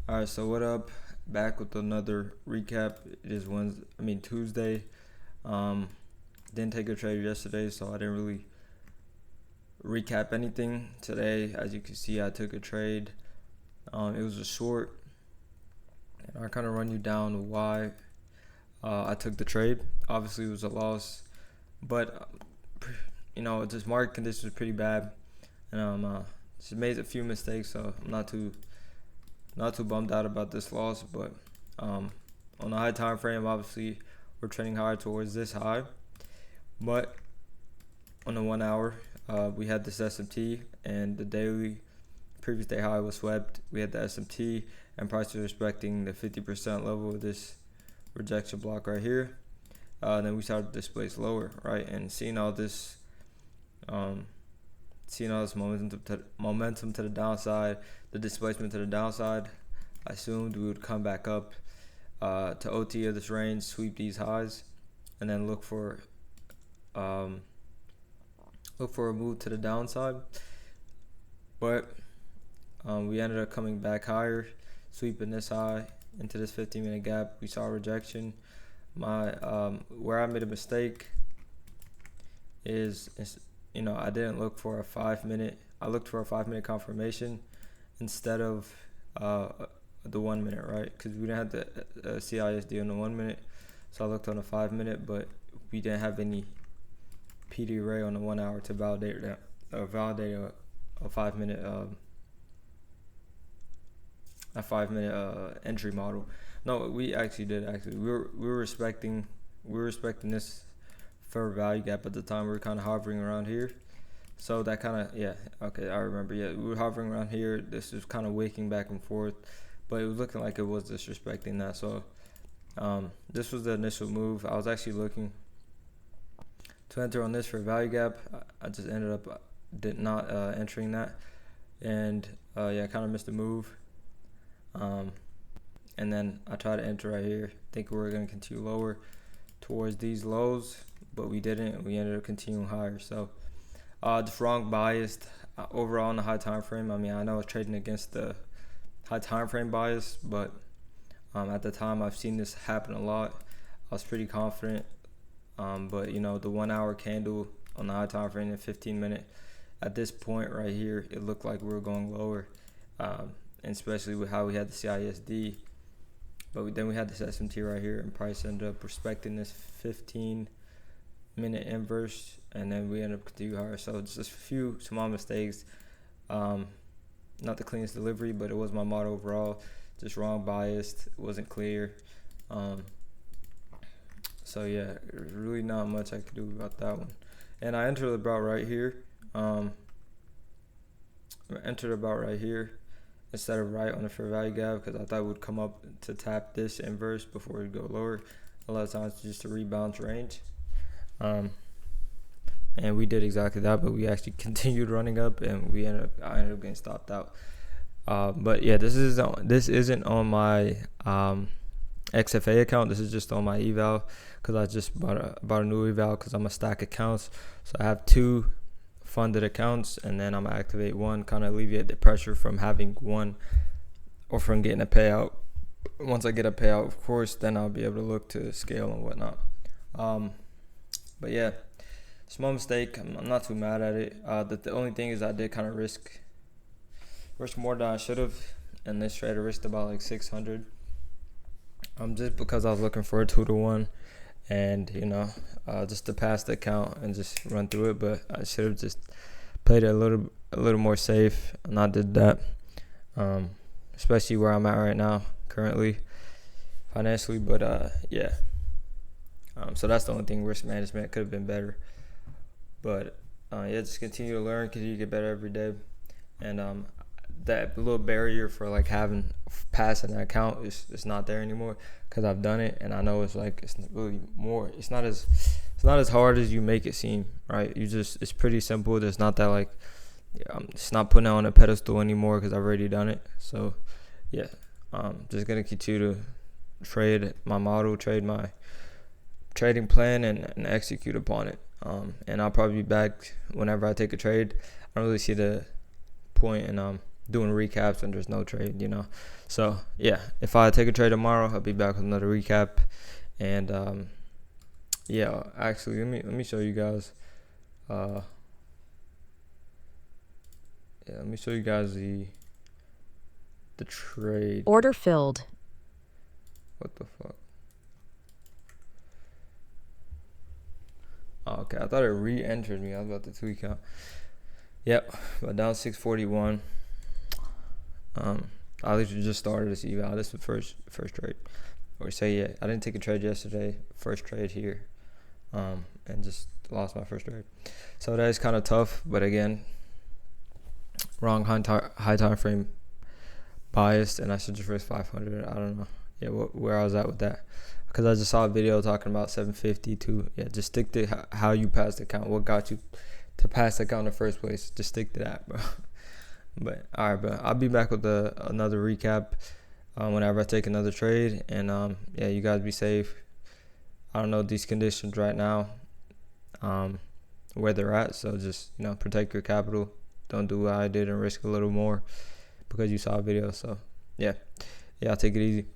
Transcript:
All right, so what up? Back with another recap. It is Tuesday. Um, didn't take a trade yesterday, so I didn't really recap anything today. As you can see, I took a trade. It was a short, and I kind of run you down why I took the trade. Obviously, it was a loss, but just market conditions were pretty bad, and just made a few mistakes, so I'm not too bummed out about this loss, but on the high time frame, obviously we're trending higher towards this high. But on the 1 hour, we had this SMT, and the daily previous day high was swept. We had the SMT, and price was respecting the 50% level of this rejection block right here. Then we started to displace lower, right, and seeing all this momentum to the downside, the displacement to the downside, I assumed we would come back up to OT of this range, sweep these highs, and then look for a move to the downside. But we ended up coming back higher, sweeping this high into this 15-minute gap. We saw rejection. Where I made a mistake is I didn't look for a 5-minute. I looked for a 5-minute confirmation instead of the 1 minute, right? Because we didn't have the CISD on the 1 minute, so I looked on a 5-minute, but we didn't have any PD array on the 1 hour to validate that, a 5-minute entry model. No, we actually did. We were respecting this fair value gap at the time. We were kind of hovering around here. So that kind of, I remember. Yeah, we were hovering around here. This was kind of waking back and forth, but it was looking like it was disrespecting that. So this was the initial move. I was actually looking to enter on this for value gap. I just ended up not entering that, and I kind of missed the move. And then I tried to enter right here. Think we were going to continue lower towards these lows, but we didn't. We ended up continuing higher. So just wrong biased overall in the high time frame. I mean, I know I was trading against the high time frame bias, but at the time I've seen this happen a lot. I was pretty confident, but the 1 hour candle on the high time frame and 15-minute, at this point right here, it looked like we were going lower, and especially with how we had the CISD. But then we had this SMT right here, and price ended up respecting this 15-minute inverse, and then we ended up continuing higher. So just a few small mistakes. Not the cleanest delivery, but it was my model overall. Just wrong biased. It wasn't clear. So yeah, there's really not much I could do about that one. And I entered about right here. Instead of right on the fair value gap, because I thought it would come up to tap this inverse before it go lower. A lot of times just a rebalance range. And we did exactly that, but we actually continued running up, and I ended up getting stopped out. But yeah, this isn't on my XFA account. This is just on my eval, because I just bought a new eval because I'm a stack accounts. So I have 2 funded accounts, and then I'm gonna activate one, kind of alleviate the pressure from having one or from getting a payout. Once I get a payout, of course, then I'll be able to look to scale and whatnot. But yeah, small mistake. I'm not too mad at it. The only thing is I did kind of risk more than I should have, and this trade I risked about like 600. Just because I was looking for a 2-to-1. And just to pass the account and just run through it, but I should have just played it a little more safe, and I did that. Especially where I'm at right now, currently, financially. But so that's the only thing. Risk management could have been better, but just continue to learn, continue to get better every day, and that little barrier for like passing that account is not there anymore, because I've done it, and I know it's not as hard as you make it seem, right? It's pretty simple. There's not that like I'm just not putting it on a pedestal anymore, because I've already done it. So yeah, just gonna continue to trade my model, trade my trading plan, and execute upon it. And I'll probably be back whenever I take a trade. I don't really see the point in doing recaps when there's no trade, you know. So yeah, if I take a trade tomorrow, I'll be back with another recap. And yeah, actually, let me show you guys. Yeah, let me show you guys the trade. Order filled. What the fuck? Oh, okay, I thought it re-entered me. I was about to tweak out. Yep, but down 641. I literally just started this eval. This is the first trade. Or say, yeah, I didn't take a trade yesterday. First trade here. And just lost my first trade. So that is kind of tough. But again, wrong high time frame biased, and I should just risk 500. I don't know. Yeah, where I was at with that. Because I just saw a video talking about 750 too. Yeah, just stick to how you passed the count. What got you to pass the count in the first place? Just stick to that, bro. But all right, but I'll be back with another recap whenever I take another trade. And yeah, you guys be safe. I don't know these conditions right now, where they're at. So just, you know, protect your capital. Don't do what I did and risk a little more because you saw a video. So yeah, I'll take it easy.